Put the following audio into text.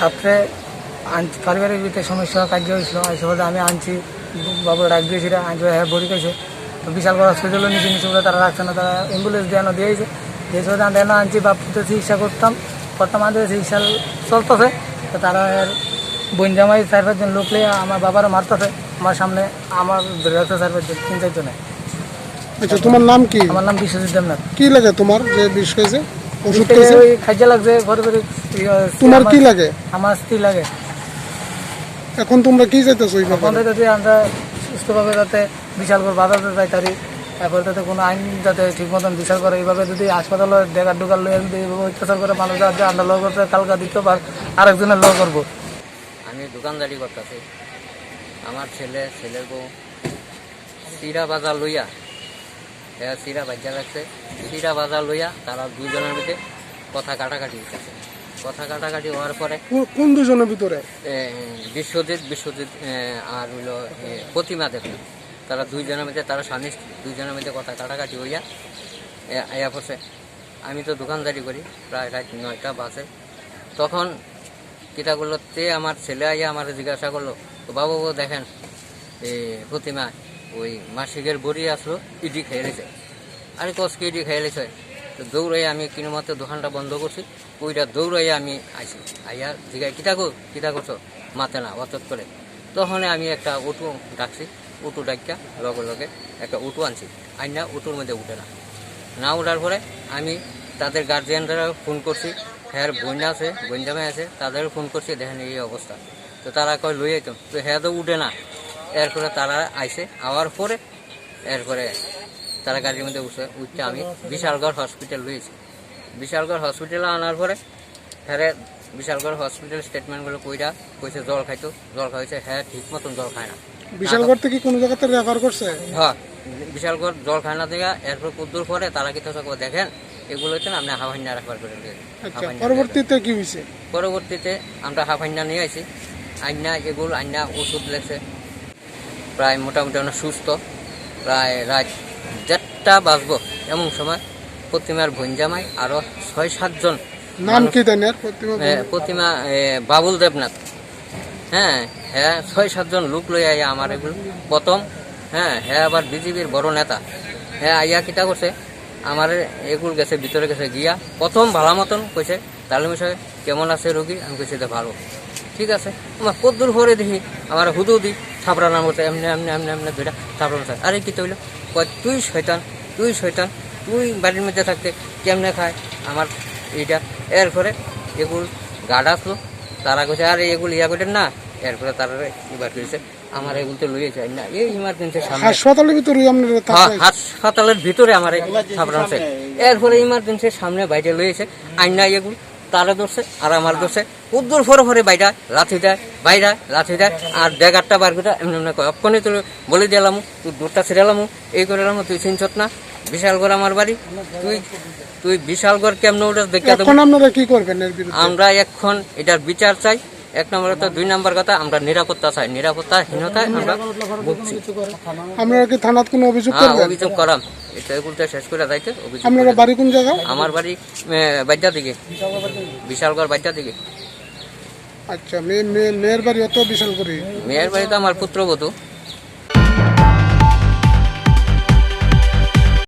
রাত্রে পারিবারিক ভিতরে সমস্যা কার্য হয়েছিল হিসেবে আমি আনছি বাবুরা ডাক দিয়েছিল আনছি হ্যাঁ বড়ি গেছে তো বিশাল বড় হসপিটালও নিচে নিচে বলে তারা রাখছে না তারা অ্যাম্বুলেন্স দেওয়ানো দিয়েছে যে হিসেবে দেওয়ানো আনছি বাপুতে চিকিৎসা করতাম আমাদের চিকিৎসা চলতেছে তো তারা বোন জামাই 4-5 জন লোক নিয়ে আমার বাবারও মারতেছে আমার সামনে আমার ধরে রাখছে 4-5 জন 3-4 জনে। আচ্ছা তোমার নাম কি? আমার নাম বিশ্বজিৎ দেবনাথ। কি লাগে তোমার যে বিষ খাইছে? ওষুধ ওই খাইছে? খাদ্য লাগছে ঘরে ঘরে। তোমার কি লাগে? আমার স্ত্রী লাগে। এখন তোমরা কি চাইতেছো? এখন যাতে আমরা সুস্থভাবে যাতে বিশাল করে বাজাতে যাই তারি এরপরে যাতে কোনো আইন যাতে ঠিক মতন বিচার করে এইভাবে যদি হাসপাতালে ডেকার ডুকার লয়ে যদি এইভাবে অত্যাচার করে মানুষ যাতে আমরা ল করতে কালকা দিতে পার আরেকজনের ল করবো। আমি দোকানদারি করতেছি আমার ছেলের বউ চিরা বাজার লইয়া চিরা বাজার রাখছে চিরা বাজার লইয়া তারা দুজনের মধ্যে কথা কাটাকাটি হইতেছে কথা কাটাকাটি হওয়ার পরে কোন দুজনের ভিতরে? বিশ্বজিৎ আর হইল প্রতিমা দেবনাথ তারা দুইজনের মধ্যে তারা স্বামী দুইজনের মধ্যে কথা কাটাকাটি হইয়া আয়া পড়ছে। আমি তো দোকানদারি করি প্রায় রাত 9টা বাজে তখন কিটা করলো তে আমার ছেলে আইয়া আমার জিজ্ঞাসা করলো তো বাবু দেখেন প্রতিমা ওই মাসিকের বড়ি আসলো ইডি খেয়ে লেছে আরে কষকে ইডি খেয়ে লেছে তো দৌড়াই আমি কিনো মতো দোকানটা বন্ধ করছি ওইটা দৌড়াইয়া আমি আইছি আইয়া জিজ্ঞাসা কিটা করছো মাতে না অত করে তখন আমি একটা অটো ডাকছি অটো ডাকিয়া লগে লগে একটা অটো আনছি আইনা অটোর মধ্যে উঠে না ওঠার পরে আমি তাদের গার্জিয়ানরা ফোন করছি হ্যাঁ বোন আছে বোন জামাই আছে তাদেরও ফোন করছি দেখেন এই অবস্থা তো তারা কয় লই আইতাম তো হ্যাঁ তো উঠে না এরপরে তারা আইসে আওয়ার পরে এরপরে তারা গাড়ির মধ্যে উঠতে আমি বিশালগড় হসপিটাল লইছি বিশালগড় হসপিটালে আনার পরে হ্যাঁ বিশালগড় হসপিটাল স্টেটমেন্টগুলো কইছে জল খাইতো জল খাইছে হ্যাঁ ঠিক মতন জল খায় না। বিশালগড় থেকে কোন জায়গাতে রেফার করছে? হ্যাঁ বিশালগড় জল খায় না থেকে এরপর কুদ্দুর পরে তারা কি তো দেখেন এগুলো হচ্ছে না আপনি হাফাইন্না রেফার করে দিলেন। পরবর্তীতে কি হয়েছে? পরবর্তীতে আমরা হাফাইন্না নিয়ে আসি আইনা এগুলো আইনা ওষুধ লেগছে প্রায় মোটামুটি অনেক সুস্থ প্রায় রাত 1:30 বাজবো এমন সময় প্রতিমার বোন জামাই আরো 6-7 জন নাম কি জানেন? প্রতিমা বাবুল দেবনাথ হ্যাঁ 6-7 জন লোক লই আইয়া আমার এগুলো প্রথম হ্যাঁ আবার বিজেপির বড় নেতা আইয়া কিটা করছে আমার এগুলো গেছে ভিতরে গেছে গিয়া প্রথম ভালো মতন কইছে তাহলে বিষয়ে কেমন আছে রোগী আমি কইছি ভালো ঠিক আছে আমার কদ্দুর ভরে দেখি আমার হুদু দি থাপড়া নাম করছে এমনি এমনি এমনি এমনি দুইটা থাপড়া মারছে আরে কি তৈল কয় তুই শয়তান তুই বাড়ির মধ্যে থাকতে কেমনে খায় আমার এইটা এরপরে এগুলো গার্ড আসলো তারা কইছে আরে এগুলো ইয়া করেন না এরপরে তারা এবার করেছে আমার এগুলো তো লইয়ে যায় না এই ইমার্জেন্সির সামনে হাসপাতালের ভিতরে হাসপাতালের ভিতরে আমার থাপড়া মারছে এরপরে ইমার্জেন্সির সামনে বাইরে লইয়েছে আইনা এগুলো তারা ধরছে আর আমার ধরছে উদ্দুর ফরে বাইরা লাথি দেয় আর ড্যাগারটা বার করে এমনি এমনি কয় অক্ষণে তুই বলে দিলাম তুই দূরটা ছেড়েলাম এই করে এলাম তুই চিনছত না বিশালগড় আমার বাড়ি তুই বিশালগড় কেমন ওটা দেখে আপনারা কি করবেন? আমরা এখন এটার বিচার চাই 1 নম্বর কথা 2 নম্বর কথা আমরা নিরাপত্তা চাই নিরাপত্তাহীনতায় আমরা ভুগছি। আপনারা কি থানাত কোনো অভিযোগ করবেন? অভিযোগ করাম এটা এগুলোতে শেষ করে যাইতে অভিযোগ। আপনারা বাড়ি কোন জায়গা? আমার বাড়ি বাইজা দিকে বিশালগড় বাইজা দিকে। আচ্ছা মেয়ের বাড়ি অত বিশালগড়ে? মেয়ের বাড়ি তো আমার পুত্রবধূ